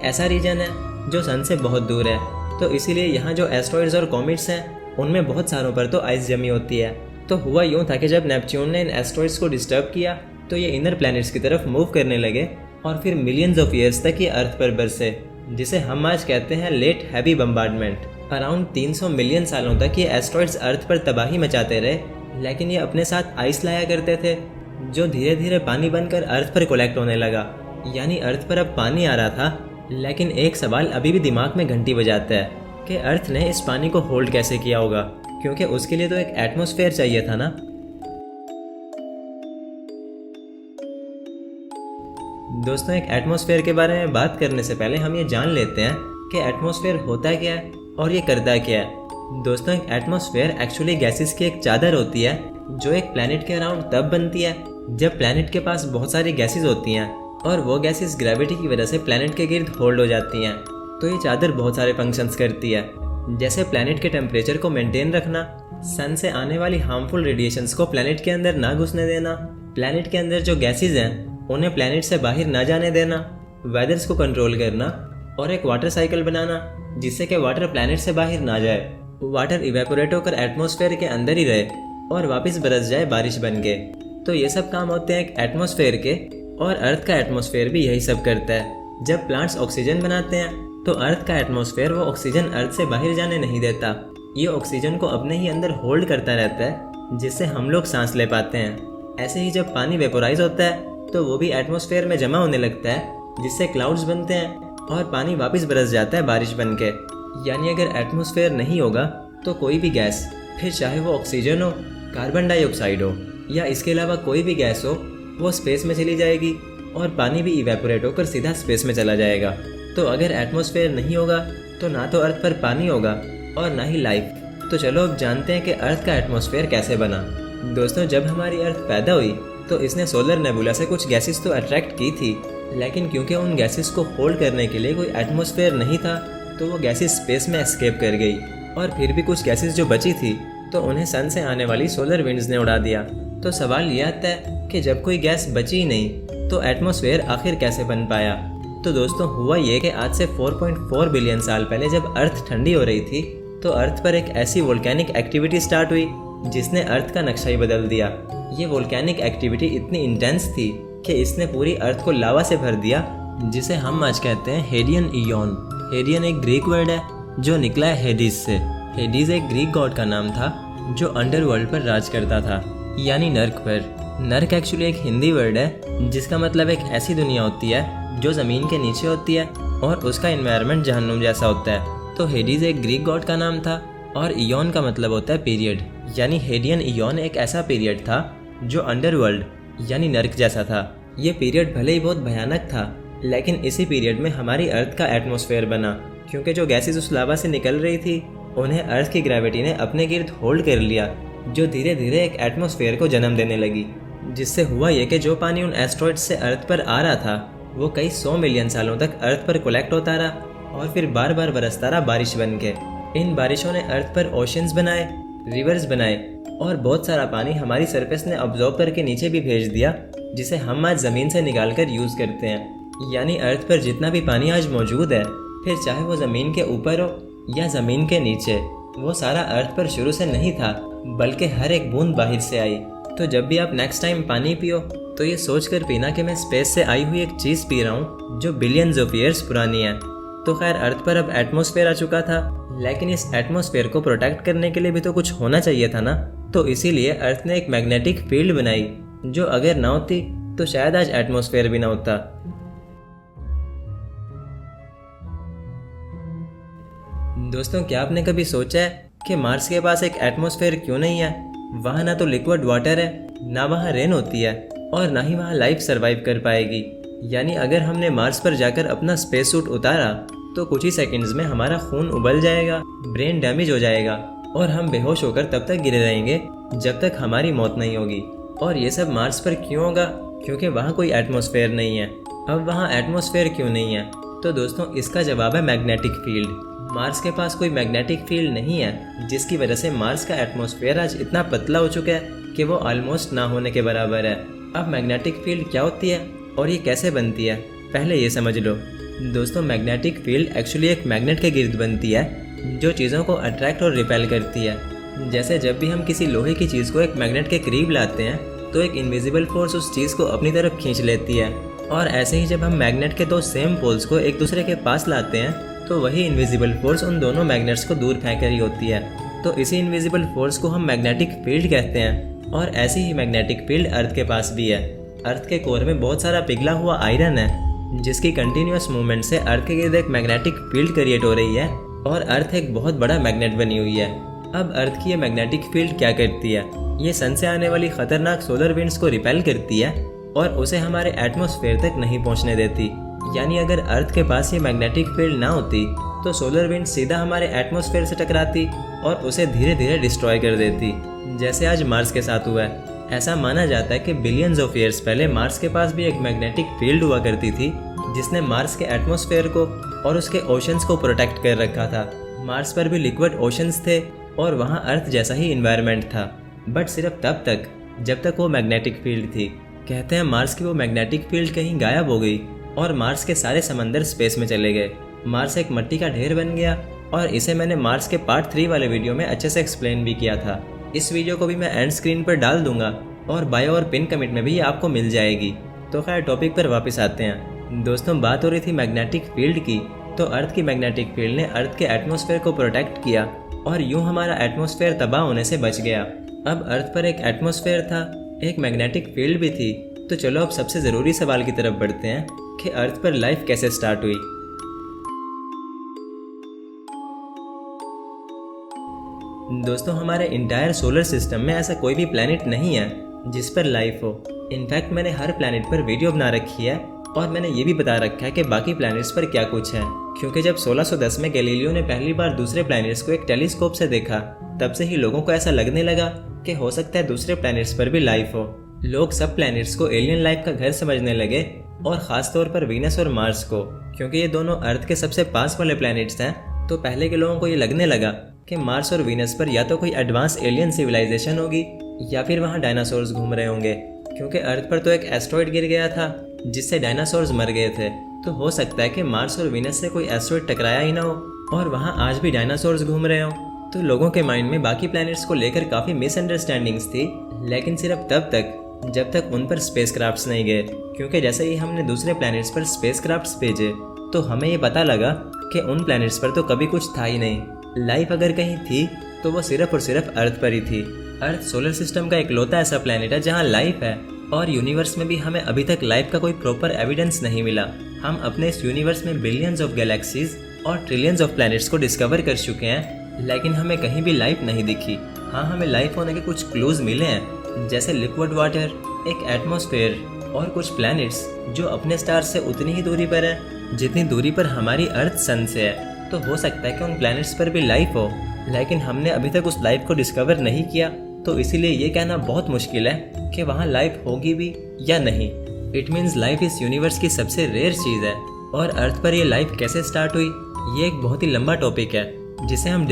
ऐसा रीजन है जो सन से बहुत दूर है, तो इसीलिए यहाँ जो एस्ट्रॉइड्स और कॉमेट्स हैं उनमें बहुत सारों पर तो आइस जमी होती है। तो हुआ यूँ था कि जब नेपच्यून ने इन एस्ट्रॉइड्स को डिस्टर्ब किया तो ये इनर प्लैनेट्स की तरफ मूव करने लगे और फिर मिलियंस ऑफ ईयर्स तक ये अर्थ पर बरसे, जिसे हम आज कहते हैं late heavy bombardment. Around 300 million सालों तक ये एस्ट्रॉइड्स अर्थ पर तबाही मचाते रहे, लेकिन ये अपने साथ आइस लाया करते थे जो धीरे धीरे पानी बनकर अर्थ पर कोलेक्ट होने लगा। यानी अर्थ पर अब पानी आ रहा था, लेकिन एक सवाल अभी भी दिमाग में घंटी बजाता है कि अर्थ ने इस पानी को होल्ड कैसे किया होगा, क्योंकि उसके लिए तो एक एटमॉस्फेयर चाहिए था ना। दोस्तों, एक एटमॉस्फेयर के बारे में बात करने से पहले हम ये जान लेते हैं कि एटमॉस्फेयर होता क्या है और ये करता क्या है। दोस्तों, एक एटमॉस्फेयर एक्चुअली गैसेस की एक चादर होती है जो एक प्लैनेट के अराउंड तब बनती है जब प्लैनेट के पास बहुत सारी गैसेस होती हैं और वो गैसेस ग्रेविटी की वजह से प्लैनेट के गिर्द होल्ड हो जाती हैं। तो ये चादर बहुत सारे फंक्शंस करती है, जैसे प्लैनेट के टेम्परेचर को मेंटेन रखना, सन से आने वाली हार्मफुल रेडिएशंस को प्लैनेट के अंदर ना घुसने देना, प्लैनेट के अंदर जो गैसेस हैं उन्हें प्लैनेट से बाहर ना जाने देना, वेदर्स को कंट्रोल करना और एक वाटर साइकिल बनाना जिससे कि वाटर प्लैनेट से बाहर ना जाए, वाटर इवेपोरेट होकर एटमॉस्फेयर के अंदर ही रहे और वापस बरस जाए बारिश बन के। तो ये सब काम होते हैं एक एटमॉस्फेयर के, और अर्थ का एटमॉस्फेयर भी यही सब करता है। जब प्लांट्स ऑक्सीजन बनाते हैं तो अर्थ का एटमॉस्फेयर वो ऑक्सीजन अर्थ से बाहर जाने नहीं देता, ये ऑक्सीजन को अपने ही अंदर होल्ड करता रहता है जिससे हम लोग सांस ले पाते हैं। ऐसे ही जब पानी वेपोराइज होता है तो वो भी एटमॉस्फेयर में जमा होने लगता है जिससे क्लाउड्स बनते हैं और पानी वापस बरस जाता है बारिश बन के। यानी अगर एटमॉस्फेयर नहीं होगा तो कोई भी गैस, फिर चाहे वो ऑक्सीजन हो, कार्बन डाइऑक्साइड हो या इसके अलावा कोई भी गैस हो, वो स्पेस में चली जाएगी और पानी भी इवेपोरेट होकर सीधा स्पेस में चला जाएगा। तो अगर एटमॉस्फेयर नहीं होगा तो ना तो अर्थ पर पानी होगा और ना ही लाइफ। तो चलो अब जानते हैं कि अर्थ का एटमॉस्फेयर कैसे बना। दोस्तों, जब हमारी अर्थ पैदा हुई तो इसने सोलर नेबुला से कुछ गैसेस तो अट्रैक्ट की थी, लेकिन क्योंकि उन गैसेस को होल्ड करने के लिए कोई एटमॉस्फेयर नहीं था तो वो गैसेस स्पेस में एस्केप कर गई। और फिर भी कुछ गैसेस जो बची थी तो उन्हें सन से आने वाली सोलर विंड्स ने उड़ा दिया। तो सवाल ये आता है कि जब कोई गैस बची ही नहीं तो एटमॉस्फेयर आखिर कैसे बन पाया। तो दोस्तों, हुआ ये कि आज से 4.4 बिलियन साल पहले जब अर्थ ठंडी हो रही थी तो अर्थ पर एक ऐसी वोल्केनिक एक्टिविटी स्टार्ट हुई जिसने अर्थ का नक्शा ही बदल दिया। ये वोल्केनिक एक्टिविटी इतनी इंटेंस थी कि इसने पूरी अर्थ को लावा से भर दिया, जिसे हम आज कहते हैं हेडियन इयोन। हेडियन एक ग्रीक वर्ड है जो निकला है हेडिस से। हेडिस एक ग्रीक गॉड का नाम था जो अंडरवर्ल्ड पर राज करता था, यानी नर्क पर। नर्क एक्चुअली एक हिंदी वर्ड है जिसका मतलब एक ऐसी दुनिया होती है जो ज़मीन के नीचे होती है और उसका एनवायरनमेंट जहन्नुम जैसा होता है। तो हेडिस एक ग्रीक गॉड का नाम था और इयोन का मतलब होता है पीरियड, यानी हेडियन इयोन एक ऐसा पीरियड था जो अंडरवर्ल्ड यानी नर्क जैसा था। ये पीरियड भले ही बहुत भयानक था, लेकिन इसी पीरियड में हमारी अर्थ का एटमॉस्फेयर बना, क्योंकि जो गैसेस उस लावा से निकल रही थी उन्हें अर्थ की ग्रेविटी ने अपने गिर्द होल्ड कर लिया, जो धीरे धीरे एक एटमॉस्फेयर को जन्म देने लगी। जिससे हुआ ये कि जो पानी उन एस्ट्रॉइड्स से अर्थ पर आ रहा था वो कई 100 मिलियन सालों तक अर्थ पर कलेक्ट होता रहा और फिर बार बार बरसता रहा बारिश बन के। इन बारिशों ने अर्थ पर ओशंस बनाए, रिवर्स बनाए और बहुत सारा पानी हमारी सरफेस ने ऑब्जॉर्व करके नीचे भी भेज दिया, जिसे हम आज ज़मीन से निकाल कर यूज़ करते हैं। यानी अर्थ पर जितना भी पानी आज मौजूद है, फिर चाहे वो ज़मीन के ऊपर हो या ज़मीन के नीचे, वो सारा अर्थ पर शुरू से नहीं था, बल्कि हर एक बूंद बाहर से आई। तो जब भी आप नेक्स्ट टाइम पानी पियो तो ये सोच कर पीना कि मैं स्पेस से आई हुई एक चीज़ पी रहा हूँ जो बिलियंस ऑफ ईयर्स पुरानी है। तो खैर, अर्थ पर अब एटमॉस्फेयर आ चुका था, लेकिन इस एटमॉस्फेयर को प्रोटेक्ट करने के लिए भी तो कुछ होना चाहिए था ना। तो इसीलिए अर्थ ने एक मैग्नेटिक फील्ड बनाई, जो अगर ना होती तो शायद आज एटमॉस्फेयर भी ना होता। दोस्तों, क्या आपने कभी सोचा है कि मार्स के पास एक एटमॉस्फेयर क्यों नहीं है? वहाँ ना तो लिक्विड वाटर है, ना वहाँ रेन होती है और ना ही वहाँ लाइफ सरवाइव कर पाएगी। यानी अगर हमने मार्स पर जाकर अपना स्पेस सूट उतारा तो कुछ ही सेकंड्स में हमारा खून उबल जाएगा, ब्रेन डैमेज हो जाएगा और हम बेहोश होकर तब तक गिरे रहेंगे जब तक हमारी मौत नहीं होगी। और ये सब मार्स पर क्यों होगा? क्योंकि वहाँ कोई एटमॉस्फेयर नहीं है। अब वहाँ एटमॉस्फेयर क्यों नहीं है? तो दोस्तों, इसका जवाब है मैग्नेटिक फील्ड। मार्स के पास कोई मैग्नेटिक फील्ड नहीं है, जिसकी वजह से मार्स का एटमॉस्फेयर आज इतना पतला हो चुका है कि वो ऑलमोस्ट ना होने के बराबर है। अब मैग्नेटिक फील्ड क्या होती है और ये कैसे बनती है, पहले ये समझ लो। दोस्तों मैग्नेटिक फील्ड एक्चुअली एक मैग्नेट के गिर्द बनती है जो चीज़ों को अट्रैक्ट और रिपेल करती है। जैसे जब भी हम किसी लोहे की चीज़ को एक मैग्नेट के करीब लाते हैं तो एक इनविजिबल फोर्स उस चीज़ को अपनी तरफ खींच लेती है, और ऐसे ही जब हम मैग्नेट के दो सेम पोल्स को एक दूसरे के पास लाते हैं तो वही इनविजिबल फोर्स उन दोनों मैग्नेट्स को दूर फेंक रही होती है। तो इसी इनविजिबल फोर्स को हम मैग्नेटिक फील्ड कहते हैं, और ऐसी ही मैग्नेटिक फील्ड अर्थ के पास भी है। अर्थ के कोर में बहुत सारा पिघला हुआ आयरन है जिसकी कंटिन्यूअस मूवमेंट से अर्थ के गिर्द एक मैग्नेटिक फील्ड क्रिएट हो रही है और अर्थ एक बहुत बड़ा मैग्नेट बनी हुई है। अब अर्थ की ये मैग्नेटिक फील्ड क्या करती है? ये सन से आने वाली खतरनाक सोलर विंड्स को रिपेल करती है और उसे हमारे एटमॉस्फेयर तक नहीं पहुंचने देती। यानी अगर अर्थ के पास ये मैग्नेटिक फील्ड ना होती तो सोलर विंड सीधा हमारे एटमॉस्फेयर से टकराती और उसे धीरे धीरे डिस्ट्रॉय कर देती, जैसे आज मार्स के साथ हुआ है। ऐसा माना जाता है कि बिलियंस ऑफ ईयर्स पहले मार्स के पास भी एक मैग्नेटिक फील्ड हुआ करती थी जिसने मार्स के एटमॉस्फेयर को और उसके ओशंस को प्रोटेक्ट कर रखा था। मार्स पर भी लिक्विड ओशंस थे और वहाँ अर्थ जैसा ही इन्वायरमेंट था, बट सिर्फ तब तक जब तक वो मैग्नेटिक फील्ड थी। कहते हैं मार्स की वो मैग्नेटिक फील्ड कहीं गायब हो गई और मार्स के सारे समंदर स्पेस में चले गए। मार्स एक मिट्टी का ढेर बन गया, और इसे मैंने मार्स के पार्ट 3 वाले वीडियो में अच्छे से एक्सप्लेन भी किया था। इस वीडियो को भी मैं एंड स्क्रीन पर डाल दूंगा और बायो और पिन कमेंट में भी ये आपको मिल जाएगी। तो खैर टॉपिक पर वापस आते हैं। दोस्तों बात हो रही थी मैग्नेटिक फील्ड की, तो अर्थ की मैग्नेटिक फील्ड ने अर्थ के एटमॉस्फेयर को प्रोटेक्ट किया और यूं हमारा एटमॉस्फेयर तबाह होने से बच गया। अब अर्थ पर एक एटमॉस्फेयर था, एक मैग्नेटिक फील्ड भी थी। तो चलो अब सबसे ज़रूरी सवाल की तरफ बढ़ते हैं कि अर्थ पर लाइफ कैसे स्टार्ट हुई। दोस्तों हमारे इंटायर सोलर सिस्टम में ऐसा कोई भी प्लैनेट नहीं है जिस पर लाइफ हो। इनफैक्ट मैंने हर प्लैनेट पर वीडियो बना रखी है और मैंने ये भी बता रखा है कि बाकी प्लैनेट्स पर क्या कुछ है, क्योंकि जब 1610 में गैलीलियो ने पहली बार दूसरे प्लैनेट्स को एक टेलीस्कोप से देखा तब से ही लोगों को ऐसा लगने लगा कि हो सकता है दूसरे प्लैनेट्स पर भी लाइफ हो। लोग सब प्लैनेट्स को एलियन लाइफ का घर समझने लगे, और ख़ास तौर पर वीनस और मार्स को, क्योंकि ये दोनों अर्थ के सबसे पास वाले प्लैनेट्स हैं। तो पहले के लोगों को ये लगने लगा कि मार्स और वीनस पर या तो कोई एडवांस एलियन सिविलाइजेशन होगी या फिर वहाँ डायनासोर्स घूम रहे होंगे, क्योंकि अर्थ पर तो एक एस्ट्रॉइड गिर गया था जिससे डायनासोर्स मर गए थे। तो हो सकता है कि मार्स और वीनस से कोई एस्ट्रॉइड टकराया ही ना हो और वहाँ आज भी डायनासोर्स घूम रहे हों। तो लोगों के माइंड में बाकी प्लैनेट्स को लेकर काफ़ी मिसअंडरस्टैंडिंग्स थी, लेकिन सिर्फ तब तक जब तक उन पर स्पेसक्राफ्ट्स नहीं गए, क्योंकि जैसे ही हमने दूसरे प्लैनेट्स पर स्पेसक्राफ्ट्स भेजे तो हमें ये पता लगा कि उन प्लैनेट्स पर तो कभी कुछ था ही नहीं। लाइफ अगर कहीं थी तो वो सिर्फ और सिर्फ अर्थ पर ही थी। अर्थ सोलर सिस्टम का इकलौता ऐसा प्लैनेट है जहाँ लाइफ है, और यूनिवर्स में भी हमें अभी तक लाइफ का कोई प्रॉपर एविडेंस नहीं मिला। हम अपने इस यूनिवर्स में बिलियंस ऑफ गैलेक्सीज और ट्रिलियंस ऑफ प्लैनेट्स को डिस्कवर कर चुके हैं, लेकिन हमें कहीं भी लाइफ नहीं दिखी। हाँ, हमें लाइफ होने के कुछ क्लूज मिले हैं, जैसे लिक्विड वाटर, एक एटमॉस्फेयर और कुछ प्लैनेट्स जो अपने स्टार से उतनी ही दूरी पर है जितनी दूरी पर हमारी अर्थ सन से है। तो हो सकता है कि उन प्लैनेट्स पर भी लाइफ हो, लेकिन हमने अभी तक उस लाइफ को डिस्कवर नहीं किया। तो इसीलिए ये कहना बहुत मुश्किल है कि वहाँ लाइफ होगी भी या नहीं। इट मीन्स लाइफ इस यूनिवर्स की सबसे रेयर चीज़ है, और अर्थ पर ये लाइफ कैसे स्टार्ट हुई ये एक बहुत ही लंबा टॉपिक है जिसे हम